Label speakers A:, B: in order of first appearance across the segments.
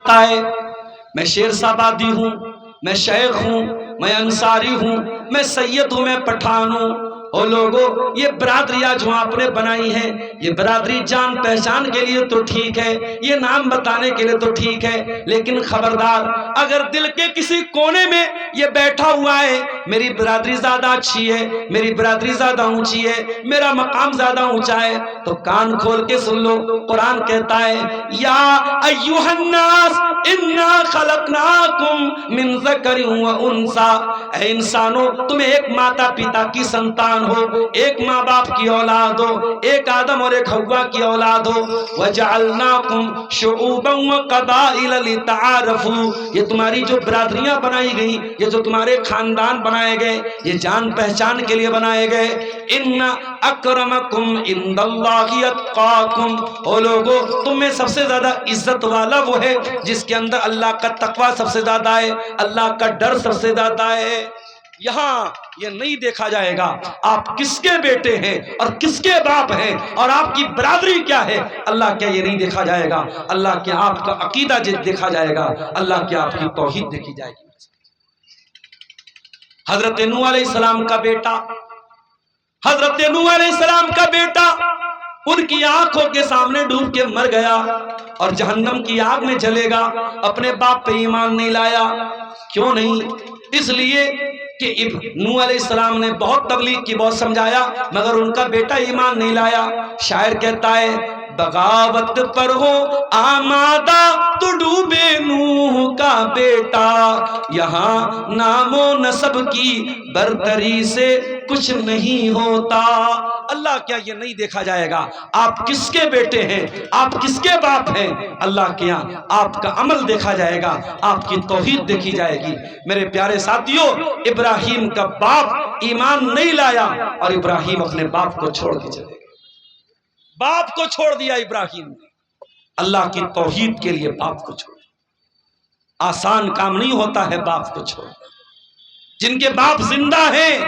A: ہے میں شیرسابادی ہوں، میں شیخ ہوں، میں انصاری ہوں، میں سید ہوں، میں پٹھان ہوں۔ اور لوگوں یہ برادریاں جو آپ نے بنائی ہیں، یہ برادری جان پہچان کے لیے تو ٹھیک ہے، یہ نام بتانے کے لیے تو ٹھیک ہے، لیکن خبردار اگر دل کے کسی کونے میں یہ بیٹھا ہوا ہے میری برادری زیادہ اچھی ہے، میری برادری زیادہ اونچی ہے، میرا مقام زیادہ اونچا ہے، تو کان کھول کے سن لو، قرآن کہتا ہے یا ایھا الناس انا خلقناکم من ذکر و انثی، اے انسانوں تم ایک ماتا پتا کی سنتان ہو، ایک ماں باپ کی اولاد ہو، ایک آدم اور ایک حوا کی اولاد ہو، وجعلناکم شعوبا وقبائل لتعارفوا، یہ تمہاری جو برادریاں بنائی گئی، یہ جو تمہارے خاندان بنائے گئے، یہ جان پہچان کے لیے بنائے گئے۔ ان اکرمکم عند اللہ اتقاکم، او لوگو تم میں سب سے زیادہ عزت والا وہ ہے جس کے اندر اللہ کا تقوی سب سے زیادہ ہے، اللہ کا ڈر سب سے زیادہ ہے۔ یہاں یہ نہیں دیکھا جائے گا آپ کس کے بیٹے ہیں اور کس کے باپ ہیں اور آپ کی برادری کیا ہے، اللہ کیا یہ نہیں دیکھا جائے گا، اللہ کیا آپ کا عقیدہ دیکھا جائے گا، اللہ کیا آپ کی توحید دیکھی جائے گی۔ حضرت نوح علیہ السلام کا بیٹا، حضرت نوح علیہ السلام کا بیٹا ان کی آنکھوں کے سامنے ڈوب کے مر گیا اور جہنم کی آگ میں جلے گا، اپنے باپ پہ ایمان نہیں لایا۔ کیوں نہیں؟ اس لیے کہ نوح علیہ السلام نے بہت تبلیغ کی، بہت سمجھایا، مگر ان کا بیٹا ایمان نہیں لایا۔ شاعر کہتا ہے بغاوت پر ہو آمادہ تو ڈوبے نوح کا بیٹا، یہاں نام و نسب کی برتری سے کچھ نہیں ہوتا۔ اللہ کیا یہ نہیں دیکھا جائے گا آپ کس کے بیٹے ہیں، آپ کس کے باپ ہیں، اللہ کیا آپ کا عمل دیکھا جائے گا، آپ کی توحید دیکھی جائے گی۔ میرے پیارے ساتھیوں، ابراہیم کا باپ ایمان نہیں لایا اور ابراہیم اپنے باپ کو چھوڑ کے چلے گئے، باپ کو چھوڑ دیا ابراہیم نے، اللہ کی توحید کے لیے باپ کو چھوڑ دیا۔ آسان کام نہیں ہوتا ہے باپ کو چھوڑ دیا۔ جن کے باپ زندہ ہیں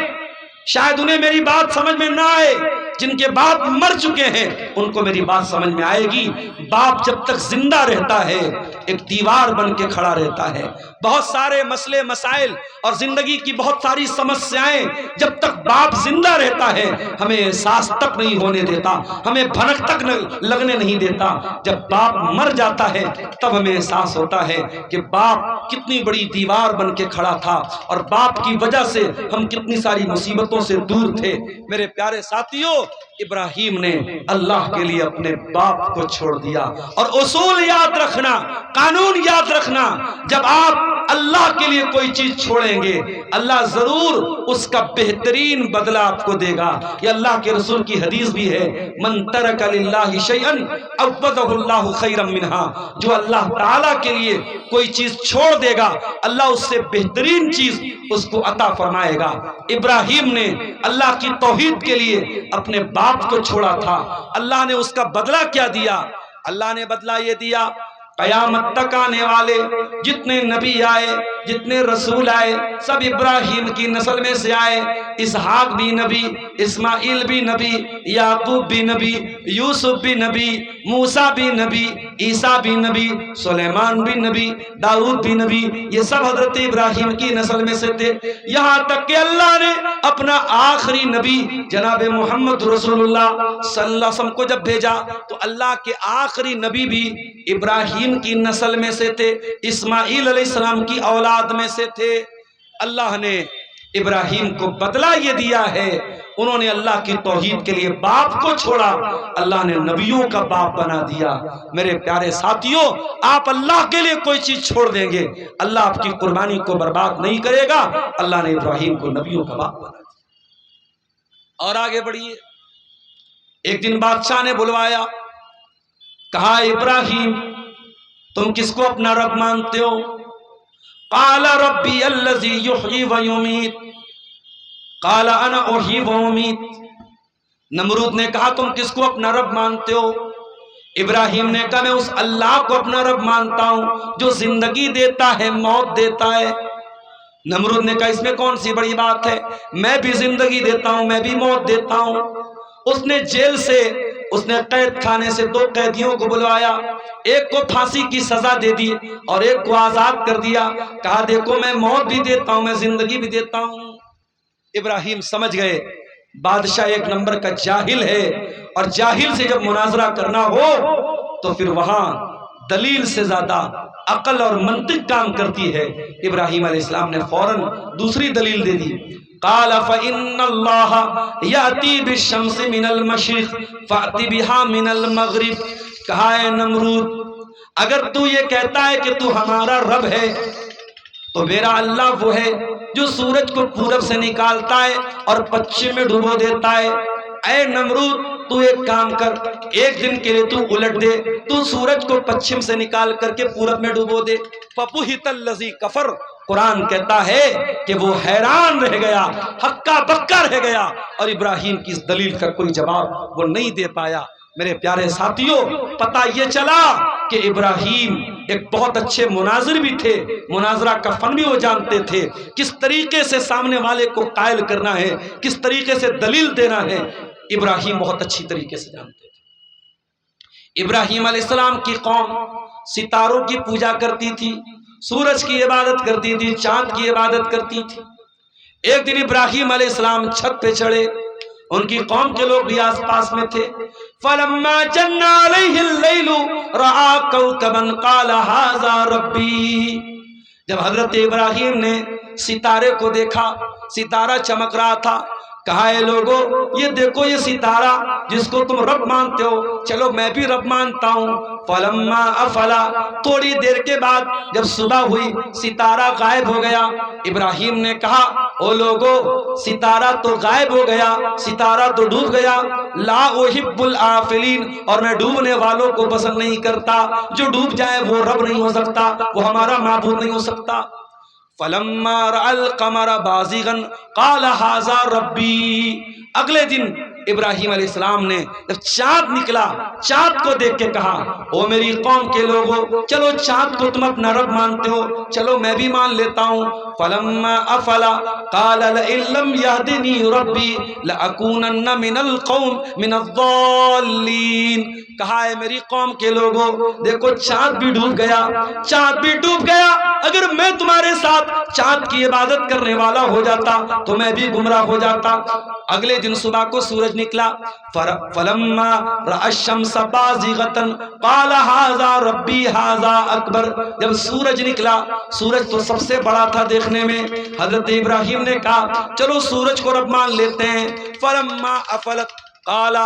A: شاید انہیں میری بات سمجھ میں نہ آئے، جن کے باپ مر چکے ہیں ان کو میری بات سمجھ میں آئے گی۔ باپ جب تک زندہ رہتا ہے ایک دیوار بن کے کھڑا رہتا ہے، بہت سارے مسئلے مسائل اور زندگی کی بہت ساری سمسیایں جب تک باپ زندہ رہتا ہے ہمیں احساس تک نہیں ہونے دیتا، ہمیں بھنک تک لگنے نہیں دیتا۔ جب باپ مر جاتا ہے تب ہمیں احساس ہوتا ہے کہ باپ کتنی بڑی دیوار بن کے کھڑا تھا اور باپ کی وجہ سے ہم کتنی ساری مصیبتوں سے دور تھے۔ میرے پیارے ساتھیوں، ابراہیم نے اللہ کے لیے اپنے باپ کو چھوڑ دیا۔ اور اصول یاد رکھنا، قانون یاد رکھنا، جب آپ اللہ کے لیے کوئی چیز چھوڑیں گے اللہ ضرور اس کا بہترین بدلہ آپ کو دے گا۔ یہ اللہ کے رسول کی حدیث بھی ہے، من ترک للہ شیئا عوضہ اللہ خیرا منہا، جو اللہ تعالیٰ کے لیے کوئی چیز چھوڑ دے گا اللہ اس سے بہترین چیز اس کو عطا فرمائے گا۔ ابراہیم نے اللہ کی توحید کے لیے اپنے باپ کو چھوڑا تھا، اللہ نے اس کا بدلہ کیا دیا؟ اللہ نے بدلہ یہ دیا، قیامت تک آنے والے جتنے نبی آئے، جتنے رسول آئے، سب ابراہیم کی نسل میں سے آئے۔ اسحاق بھی نبی، اسماعیل بھی نبی، یعقوب بھی نبی، یوسف بھی نبی، موسیٰ بھی نبی، عیسیٰ بھی نبی، سلیمان بھی نبی، داؤد بھی نبی، یہ سب حضرت ابراہیم کی نسل میں سے تھے۔ یہاں تک کہ اللہ نے اپنا آخری نبی جناب محمد رسول اللہ صلی اللہ علیہ وسلم کو جب بھیجا تو اللہ کے آخری نبی بھی ابراہیم کی نسل میں سے تھے، اسماعیل علیہ السلام کی اولاد میں سے تھے۔ اللہ نے ابراہیم کو بدلہ یہ دیا ہے، انہوں نے اللہ کی توحید کے لیے باپ کو چھوڑا، اللہ نے نبیوں کا باپ بنا دیا۔ میرے پیارے ساتھیوں، آپ اللہ کے لیے کوئی چیز چھوڑ دیں گے اللہ آپ کی قربانی کو برباد نہیں کرے گا۔ اللہ نے ابراہیم کو نبیوں کا باپ بنا دیا۔ اور آگے بڑھیے، ایک دن بادشاہ نے بلوایا، کہا ابراہیم تم کس کو اپنا رب مانتے ہو؟ قال ربی الذی یحیی و یمیت، قال انا احیی و امیت۔ نمرود نے کہا تم کس کو اپنا رب مانتے ہو؟ ابراہیم نے کہا میں اس اللہ کو اپنا رب مانتا ہوں جو زندگی دیتا ہے، موت دیتا ہے۔ نمرود نے کہا اس میں کون سی بڑی بات ہے، میں بھی زندگی دیتا ہوں، میں بھی موت دیتا ہوں۔ اس نے جیل سے اس نے قید خانے سے 2 قیدیوں کو بلوایا، ایک کو پھانسی کی سزا دے دی اور ایک کو آزاد کر دیا، کہا دیکھو میں موت بھی دیتا ہوں، میں زندگی بھی دیتا ہوں۔ ابراہیم سمجھ گئے بادشاہ 1 نمبر کا جاہل ہے، اور جاہل سے جب مناظرہ کرنا ہو تو پھر وہاں دلیل سے زیادہ عقل اور منطق کام کرتی ہے۔ ابراہیم علیہ السلام نے فوراً دوسری دلیل دے دی، قال فإن اللہ یأتی بالشمس من المشرق فأتی بہا من المغرب۔ کہا اے نمرود، اگر تو یہ کہتا ہے کہ تو ہمارا رب ہے تو میرا اللہ وہ ہے جو سورج کو پورب سے نکالتا ہے اور پچھم میں ڈبو دیتا ہے۔ اے نمرود تو ایک کام کر، ایک دن کے لیے تو الٹ دے، تو سورج کو پچھم سے نکال کر کے پورب میں ڈبو دے۔ فَبُہِتَ الَّذِي کَفَرَ، قرآن کہتا ہے کہ وہ حیران رہ گیا، ہکا بکا رہ گیا، اور ابراہیم کی اس دلیل کا کوئی جواب وہ نہیں دے پایا۔ میرے پیارے ساتھیوں، پتہ یہ چلا کہ ابراہیم ایک بہت اچھے مناظر بھی تھے، مناظرہ کا فن بھی وہ جانتے تھے، کس طریقے سے سامنے والے کو قائل کرنا ہے، کس طریقے سے دلیل دینا ہے، ابراہیم بہت اچھی طریقے سے جانتے تھے۔ ابراہیم علیہ السلام کی قوم ستاروں کی پوجا کرتی تھی، سورج کی عبادت کرتی تھی، چاند کی عبادت کرتی تھی۔ ایک دن ابراہیم علیہ السلام چھت پہ چڑھے، ان کی قوم کے لوگ بھی آس پاس میں تھے۔ فَلَمَّا جَنَّ عَلَيْهِ اللَّيْلُ رَأَىٰ كَوْكَبًا قَالَ هَٰذَا رَبِّي۔ جب حضرت ابراہیم نے ستارے کو دیکھا، ستارہ چمک رہا تھا، کہا اے لوگو یہ دیکھو یہ ستارہ جس کو تم رب مانتے ہو، چلو میں بھی رب مانتا ہوں۔ فلما افلا، تھوڑی دیر کے بعد جب صبح ہوئی ستارہ غائب ہو گیا۔ ابراہیم نے کہا او لوگو ستارہ تو غائب ہو گیا، ستارہ تو ڈوب گیا، لا احب الآفلین، اور میں ڈوبنے والوں کو پسند نہیں کرتا، جو ڈوب جائے وہ رب نہیں ہو سکتا، وہ ہمارا معبود نہیں ہو سکتا۔ فلما رأى القمر بازغا قال هذا ربی۔ اگلے دن ابراہیم علیہ السلام نے جب چاند نکلا، چاند کو دیکھ کے کہا او میری قوم کے لوگوں، چلو چاند کو تم اپنا رب مانتے ہو، چلو میں بھی مان لیتا ہوں۔ فلما افلا قال لئن لم يهدني ربي لأكونن من القوم من الضالين۔ کہا ہے میری قوم کے لوگوں دیکھو چاند بھی ڈوب گیا، چاند بھی ڈوب گیا، اگر میں تمہارے ساتھ چاند کی عبادت کرنے والا ہو جاتا تو میں بھی گمراہ ہو جاتا۔ اگلے دن صبح کو سورج نکلا، فلما رأى الشمس بازغة قال هذا ربي هذا اکبر۔ جب سورج نکلا، سورج تو سب سے بڑا تھا دیکھنے میں، حضرت ابراہیم نے کہا چلو سورج کو رب مان لیتے ہیں۔ فلما افلت قال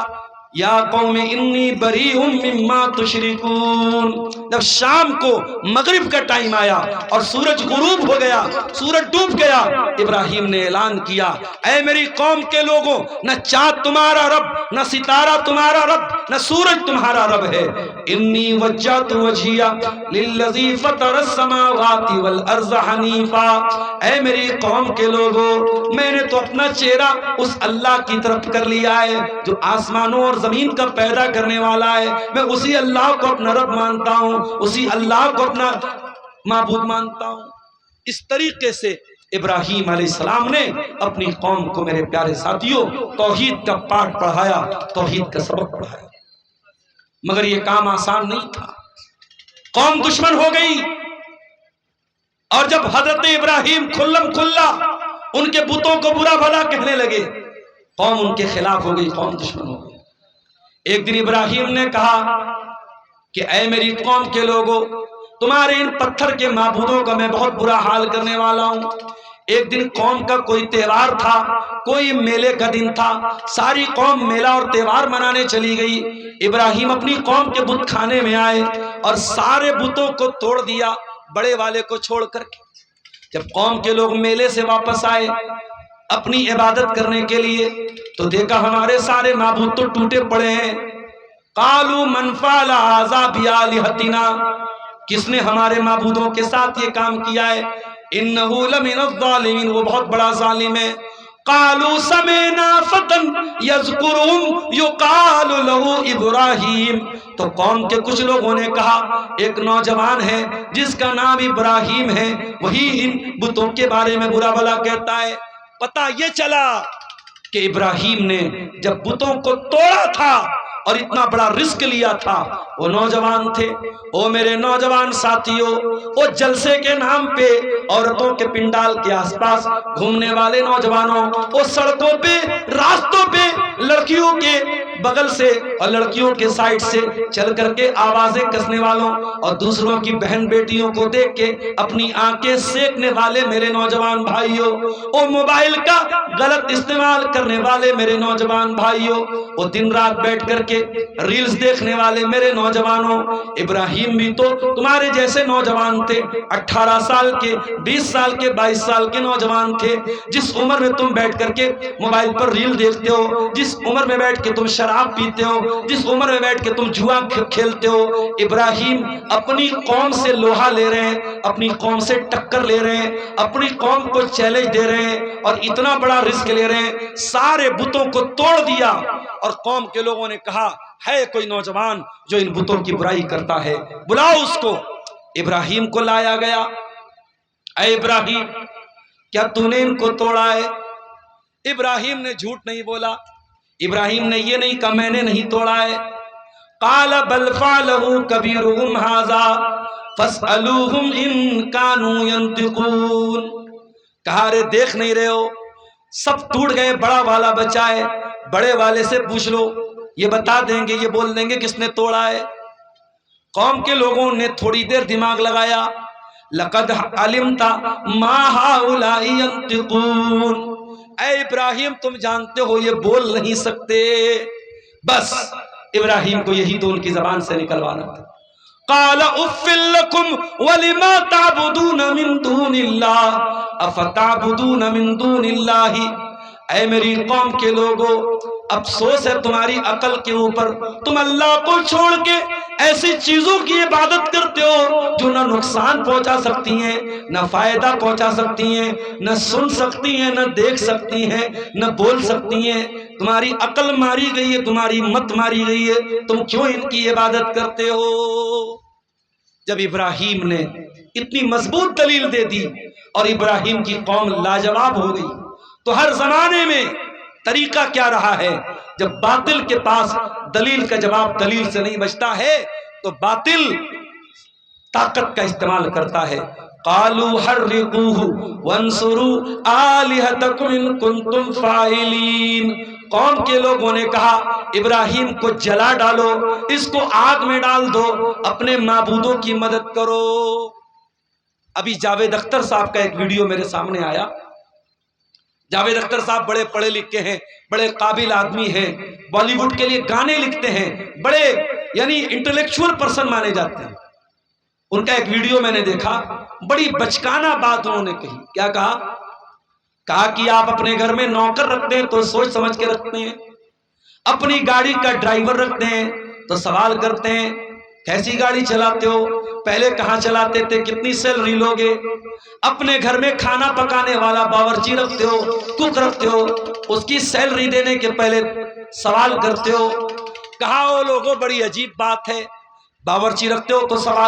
A: یا قوم انی بریء مما تشرکون۔ جب شام کو مغرب کا ٹائم آیا اور سورج غروب ہو گیا، سورج ڈوب گیا، ابراہیم نے اعلان کیا اے میری قوم کے لوگوں، نہ چاند تمہارا رب، نہ ستارہ تمہارا رب، نہ سورج تمہارا رب ہے۔ انی وجہت وجہی للذی فطر السماوات والارض حنیفا۔ اے میری قوم کے لوگوں، میں نے تو اپنا چہرہ اس اللہ کی طرف کر لیا ہے جو آسمانوں اور زمین کا پیدا کرنے والا ہے، میں اسی اللہ کو اپنا رب مانتا ہوں، اسی اللہ کو اپنا معبود مانتا ہوں۔ اس طریقے سے ابراہیم علیہ السلام نے اپنی قوم کو میرے پیارے ساتھیوں توحید کا پاٹھ پڑھایا، توحید کا سبق پڑھایا، مگر یہ کام آسان نہیں تھا۔ قوم دشمن ہو گئی، اور جب حضرت ابراہیم کھلم کھلا ان کے بتوں کو برا بھلا کہنے لگے، قوم ان کے خلاف ہو گئی، قوم دشمن ہو گئی۔ ایک دن ابراہیم نے کہا کہ اے میری قوم کے لوگوں، تمہارے ان پتھر کے معبودوں کا میں بہت برا حال کرنے والا ہوں۔ ایک دن قوم کا کوئی تہوار تھا، کوئی میلے کا دن تھا، ساری قوم میلہ اور تہوار منانے چلی گئی۔ ابراہیم اپنی قوم کے بت کھانے میں آئے اور سارے بتوں کو توڑ دیا، بڑے والے کو چھوڑ کر کے۔ جب قوم کے لوگ میلے سے واپس آئے اپنی عبادت کرنے کے لیے تو دیکھا ہمارے سارے معبود تو ٹوٹے پڑے ہیں۔ قالوا من فعل هذا بآلهتنا، کس نے ہمارے معبودوں کے ساتھ یہ کام کیا ہے؟ انه لمن الظالمین، وہ بہت بڑا ظالم ہے۔ قالوا سمعنا فتى يذكرهم يقال له ابراہیم، تو قوم کے کچھ لوگوں نے کہا ایک نوجوان ہے جس کا نام ابراہیم ہے، وہی ان بتوں کے بارے میں برا بھلا کہتا ہے۔ پتہ یہ چلا کہ ابراہیم نے جب بتوں کو توڑا تھا اور اتنا بڑا رسک لیا تھا، وہ نوجوان تھے۔ او میرے نوجوان ساتھیوں، وہ جلسے کے نام پہ عورتوں کے پنڈال کے آس پاس گھومنے والے نوجوانوں، وہ سڑکوں پہ راستوں پہ لڑکیوں کے بغل سے اور لڑکیوں کے سائڈ سے چل کر کے آوازیں کسنے والوں اور دوسروں کی بہن بیٹیوں کو دیکھ کے اپنی آنکھیں سیکنے والے میرے نوجوان بھائیوں، وہ موبائل کا غلط استعمال کرنے والے میرے نوجوان بھائیوں، وہ دن رات بیٹھ کر کے ریلز دیکھنے والے میرے نوجوانوں۔ ابراہیم بھی تو تمہارے جیسے نوجوان تھے، 18 سال کے، 20 سال کے، 22 سال کے نوجوان تھے۔ جس عمر میں تم بیٹھ کر کے موبائل پر ریل دیکھتے ہو، جس عمر میں بیٹھ کے تم شراب پیتے ہو، جس عمر میں بیٹھ کے تم جوا کھیلتے ہو، ابراہیم اپنی قوم سے لوہا لے رہے ہیں، اپنی قوم سے ٹکر لے رہے ہیں، اپنی قوم کو چیلنج دے رہے ہیں اور اتنا بڑا رسک لے رہے ہیں۔ سارے بتوں کو توڑ دیا اور قوم کے لوگوں نے کہا ہے کوئی نوجوان جو ان بتوں کی برائی کرتا ہے، بلاؤ اس کو۔ ابراہیم کو لایا گیا۔ اے ابراہیم، کیا تو نے ان کو توڑا ہے؟ ابراہیم نے جھوٹ نہیں بولا، ابراہیم نے یہ نہیں کہا میں نے نہیں توڑا ہے۔ قال بل فعلہ کبیرہم ھذا فاسألوہم ان کانوا ینطقون۔ کہا رے دیکھ نہیں رہے ہو، سب ٹوٹ گئے، بڑا والا بچا ہے، بڑے والے سے پوچھ لو، یہ بتا دیں گے، یہ بول دیں گے کس نے توڑا ہے۔ قوم کے لوگوں نے تھوڑی دیر دماغ لگایا۔ لقد علمت ما ہؤلاء ینطقون، اے ابراہیم تم جانتے ہو یہ بول نہیں سکتے۔ بس ابراہیم کو یہی تو ان کی زبان سے نکلوانا تھا۔ قال اف لکم ولما تعبدون من دون اللہ افتعبدون من دون اللہ۔ اے میری قوم کے لوگوں، افسوس ہے تمہاری عقل کے اوپر، تم اللہ کو چھوڑ کے ایسی چیزوں کی عبادت کرتے ہو جو نہ نقصان پہنچا سکتی ہیں، نہ فائدہ پہنچا سکتی ہیں، نہ سن سکتی ہیں، نہ دیکھ سکتی ہیں، نہ بول سکتی ہیں۔ تمہاری عقل ماری گئی ہے، تمہاری مت ماری گئی ہے، تم کیوں ان کی عبادت کرتے ہو؟ جب ابراہیم نے اتنی مضبوط دلیل دے دی اور ابراہیم کی قوم لاجواب ہو گئی، تو ہر زمانے میں طریقہ کیا رہا ہے؟ جب باطل کے پاس دلیل کا جواب دلیل سے نہیں بچتا ہے تو باطل طاقت کا استعمال کرتا ہے۔ قالوا حرقوه وانصروا آلهتكم ان كنتم فاعلین۔ قوم کے لوگوں نے کہا ابراہیم کو جلا ڈالو، اس کو آگ میں ڈال دو، اپنے معبودوں کی مدد کرو۔ ابھی جاوید اختر صاحب کا ایک ویڈیو میرے سامنے آیا۔ جاوید اختر صاحب بڑے پڑھے لکھے ہیں، بڑے قابل آدمی ہیں، بالی ووڈ کے لیے گانے لکھتے ہیں، بڑے یعنی انٹلیکچوئل پرسن مانے جاتے ہیں۔ ان کا ایک ویڈیو میں نے دیکھا، بڑی بچکانہ بات انہوں نے کہی۔ کیا کہا؟ کہا کہ آپ اپنے گھر میں نوکر رکھتے ہیں تو سوچ سمجھ کے رکھتے ہیں، اپنی گاڑی کا ڈرائیور رکھتے ہیں تو سوال کرتے ہیں کیسی گاڑی چلاتے ہو، پہلے کہاں چلاتے تھے، کتنی سیلری لوگے، اپنے گھر میں کھانا پکانے والا باورچی رکھتے ہو، کک رکھتے ہو، اس کی سیلری دینے کے پہلے سوال کرتے ہو۔ کہا وہ لوگوں بڑی عجیب بات ہے، باورچی رکھتے ہو تو سوال